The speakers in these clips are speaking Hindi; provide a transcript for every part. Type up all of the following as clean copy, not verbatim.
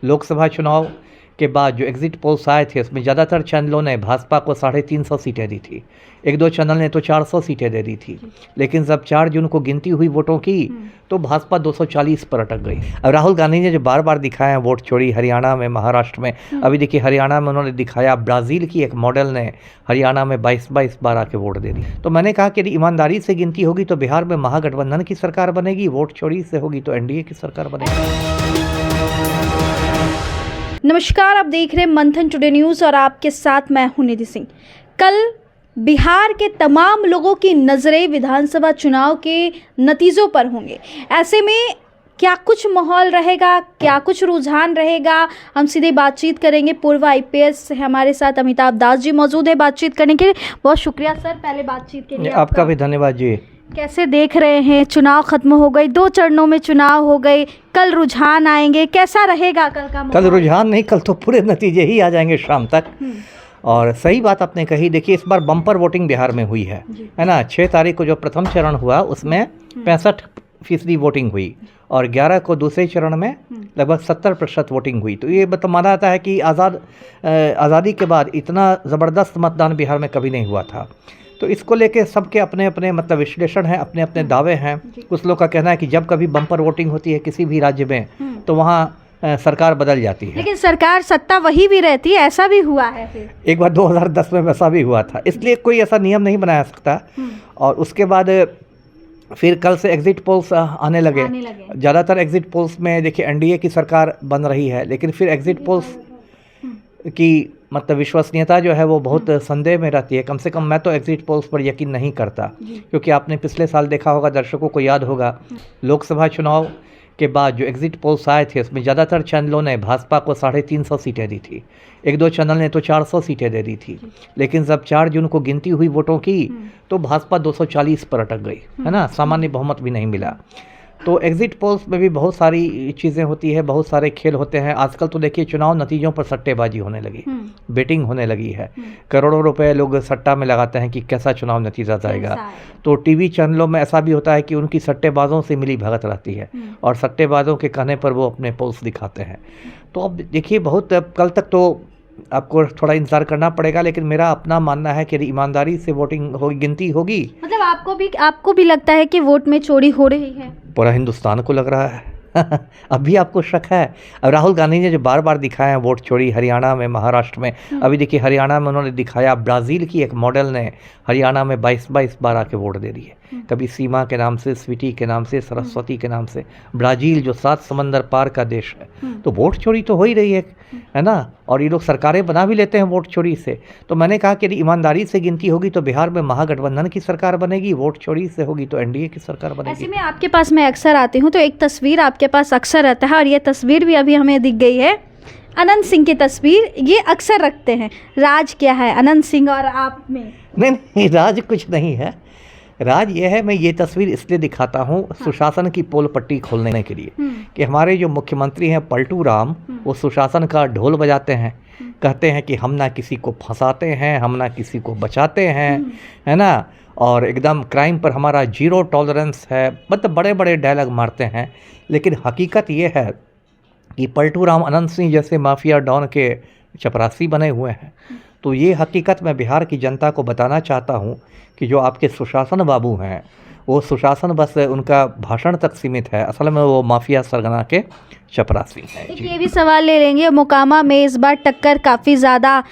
लोकसभा चुनाव के बाद जो एग्जिट पोल्स आए थे उसमें ज़्यादातर चैनलों ने भाजपा को 350 सीटें दी थी। एक दो चैनल ने तो 400 सीटें दे दी थी। लेकिन जब 4 जून को गिनती हुई वोटों की तो भाजपा 240 पर अटक गई। अब राहुल गांधी ने जो बार बार दिखाया है वोट चोरी हरियाणा में, महाराष्ट्र में, अभी देखिए हरियाणा में उन्होंने दिखाया, ब्राज़ील की एक मॉडल ने हरियाणा में 22-22 बार आके वोट दे दी। तो मैंने कहा कि यदि ईमानदारी से गिनती होगी तो बिहार में महागठबंधन की सरकार बनेगी, वोट चोरी से होगी तो एनडीए की सरकार बनेगी। नमस्कार, आप देख रहे हैं मंथन टुडे न्यूज़ और आपके साथ मैं हूं निधि सिंह। कल बिहार के तमाम लोगों की नज़रें विधानसभा चुनाव के नतीजों पर होंगे। ऐसे में क्या कुछ माहौल रहेगा, क्या कुछ रुझान रहेगा, हम सीधे बातचीत करेंगे। पूर्व आईपीएस हमारे साथ अमिताभ दास जी मौजूद है बातचीत करने के लिए। बहुत शुक्रिया सर पहले बातचीत के लिए। आपका भी धन्यवाद जी। कैसे देख रहे हैं, चुनाव खत्म हो गई, 2 चरणों में चुनाव हो गए, कल रुझान आएंगे, कैसा रहेगा कल का माहौल? कल रुझान नहीं, कल तो पूरे नतीजे ही आ जाएंगे शाम तक। और सही बात आपने कही। देखिए इस बार बम्पर वोटिंग बिहार में हुई है ना। 6 तारीख को जो प्रथम चरण हुआ उसमें 65% वोटिंग हुई और 11 को दूसरे चरण में लगभग 70% वोटिंग हुई। तो ये माना जाता है कि आज़ादी के बाद इतना ज़बरदस्त मतदान बिहार में कभी नहीं हुआ था। तो इसको लेके सबके अपने अपने मतलब विश्लेषण है, अपने अपने दावे हैं। कुछ लोग का कहना है कि जब कभी बम्पर वोटिंग होती है किसी भी राज्य में तो वहाँ सरकार बदल जाती है, लेकिन सरकार सत्ता वही भी रहती है। ऐसा भी हुआ है फिर एक बार 2010 में वैसा भी हुआ था, इसलिए कोई ऐसा नियम नहीं बनाया सकता। और उसके बाद फिर कल से एग्जिट पोल्स आने लगे। ज़्यादातर एग्जिट पोल्स में देखिए एनडीए की सरकार बन रही है, लेकिन फिर एग्जिट पोल्स की मतलब विश्वसनीयता जो है वो बहुत संदेह में रहती है। कम से कम मैं तो एग्जिट पोल्स पर यकीन नहीं करता, क्योंकि आपने पिछले साल देखा होगा, दर्शकों को याद होगा, लोकसभा चुनाव के बाद जो एग्जिट पोल्स आए थे उसमें ज़्यादातर चैनलों ने भाजपा को 350 सीटें दी थी। एक दो चैनल ने तो 400 सीटें दे दी थी। लेकिन जब 4 जून को गिनती हुई वोटों की तो भाजपा 240 पर अटक गई, है ना। सामान्य बहुमत भी नहीं मिला। तो एग्जिट पोल्स में भी बहुत सारी चीज़ें होती है, बहुत सारे खेल होते हैं। आजकल तो देखिए चुनाव नतीजों पर सट्टेबाजी होने लगी, बेटिंग होने लगी है। करोड़ों रुपए लोग सट्टा में लगाते हैं कि कैसा चुनाव नतीजा जाएगा। तो टीवी चैनलों में ऐसा भी होता है कि उनकी सट्टेबाजों से मिली भगत रहती है और सट्टेबाजों के कहने पर वो अपने पोल्स दिखाते हैं। तो अब देखिए बहुत कल तक तो आपको थोड़ा इंतजार करना पड़ेगा, लेकिन मेरा अपना मानना है कि यदि ईमानदारी से वोटिंग होगी, गिनती होगी। मतलब आपको भी लगता है कि वोट में चोरी हो रही है? पूरा हिंदुस्तान को लग रहा है। अभी आपको शक है? अब राहुल गांधी ने जो बार बार दिखाया है वोट चोरी हरियाणा में, महाराष्ट्र में, अभी देखिए हरियाणा में उन्होंने दिखाया, ब्राज़ील की एक मॉडल ने हरियाणा में 22-22 बार आके वोट दे दी है। कभी सीमा के नाम से, स्वीटी के नाम से, सरस्वती के नाम से। ब्राज़ील जो 7 समंदर पार का देश है, तो वोट चोरी तो हो ही रही है ना। और ये लोग सरकारें बना भी लेते हैं वोट चोरी से। तो मैंने कहा कि यदि ईमानदारी से गिनती होगी तो बिहार में महागठबंधन की सरकार बनेगी, वोट चोरी से होगी तो एनडीए की सरकार बनेगी। ऐसे में आपके पास मैं अक्सर आती हूँ तो एक तस्वीर आपके पास अक्सर रहता है, और ये तस्वीर भी अभी हमें दिख गई है, अनंत सिंह की तस्वीर। ये अक्सर रखते हैं। राज क्या है अनंत सिंह और आप में? नहीं, राज कुछ नहीं है। राज ये है, मैं ये तस्वीर इसलिए दिखाता हूँ सुशासन की पोल पट्टी खोलने के लिए कि हमारे जो मुख्यमंत्री हैं पलटू राम, वो सुशासन का ढोल बजाते हैं। कहते हैं कि हम ना किसी को फंसाते हैं, हम ना किसी को बचाते हैं, है ना। और एकदम क्राइम पर हमारा 0 टॉलरेंस है, मतलब बड़े बड़े डायलॉग मारते हैं। लेकिन हकीकत ये है कि पलटू राम अनंत सिंह जैसे माफिया डॉन के चपरासी बने हुए हैं। तो ये हकीकत मैं बिहार की जनता को बताना चाहता हूँ कि जो आपके सुशासन बाबू हैं वो सुशासन बस उनका भाषण तक सीमित है, असल में वो माफिया सरगना के चपरासी हैं। ये भी सवाल ले लेंगे, मोकामा में इस बार टक्कर काफ़ी ज़्यादा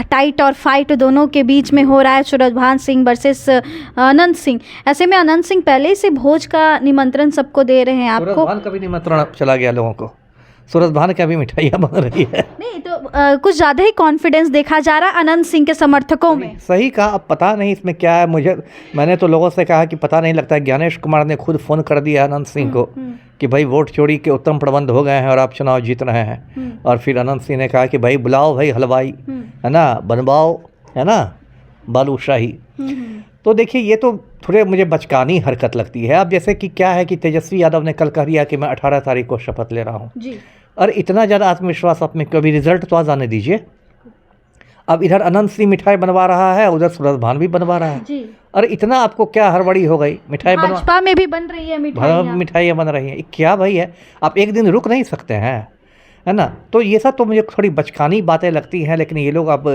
टाइट और फाइट दोनों के बीच में हो रहा है, सूरजभान सिंह वर्सेस अनंत सिंह। ऐसे में अनंत सिंह पहले से भोज का निमंत्रण सबको दे रहे हैं। आपको सूरजभान का भी निमंत्रण चला गया लोगों को। सूरजभान की अभी मिठाइयाँ बन रही है। नहीं तो कुछ ज़्यादा ही कॉन्फिडेंस देखा जा रहा है अनंत सिंह के समर्थकों में। सही कहा। अब पता नहीं इसमें क्या है, मैंने तो लोगों से कहा कि पता नहीं लगता है। ज्ञानेश कुमार ने खुद फ़ोन कर दिया अनंत सिंह को कि भाई वोट चोरी के उत्तम प्रबंध हो गए हैं और आप चुनाव जीत रहे हैं। और फिर अनंत सिंह ने कहा कि भाई बुलाओ भाई हलवाई, है ना, बनवाओ, है ना, बालूशाही। तो देखिए ये तो थोड़े मुझे बचकानी हरकत लगती है। अब जैसे कि क्या है कि तेजस्वी यादव ने कल कह दिया कि मैं 18 तारीख को शपथ ले रहा हूँ। और इतना ज़्यादा आत्मविश्वास अपने, कभी रिजल्ट तो आ जाने दीजिए। अब इधर अनंत सिंह मिठाई बनवा रहा है, उधर सूरजभान भी बनवा रहा है जी। और इतना आपको क्या हड़बड़ी हो गई? मिठाई भाजपा में भी बन रही है, मिठाइयाँ बन रही हैं। क्या भाई है, आप एक दिन रुक नहीं सकते हैं? है ना। तो ये सब तो मुझे थोड़ी बचकानी बातें लगती हैं, लेकिन ये लोग अब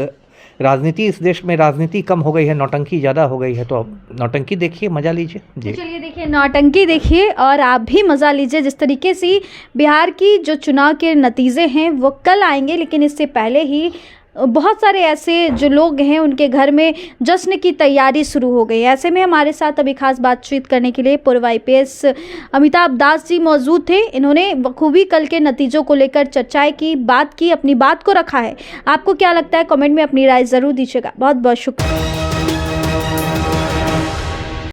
राजनीति, इस देश में राजनीति कम हो गई है, नौटंकी ज़्यादा हो गई है, तो अब नौटंकी देखिए, मज़ा लीजिए जी। चलिए देखिए, नौटंकी देखिए और आप भी मज़ा लीजिए। जिस तरीके से बिहार की जो चुनाव के नतीजे हैं वो कल आएंगे, लेकिन इससे पहले ही बहुत सारे ऐसे जो लोग हैं उनके घर में जश्न की तैयारी शुरू हो गई है। ऐसे में हमारे साथ अभी खास बातचीत करने के लिए पूर्व IPS अमिताभ दास जी मौजूद थे। इन्होंने बखूबी कल के नतीजों को लेकर चर्चाएं की, बात की, अपनी बात को रखा है। आपको क्या लगता है, कमेंट में अपनी राय ज़रूर दीजिएगा। बहुत बहुत शुक्रिया।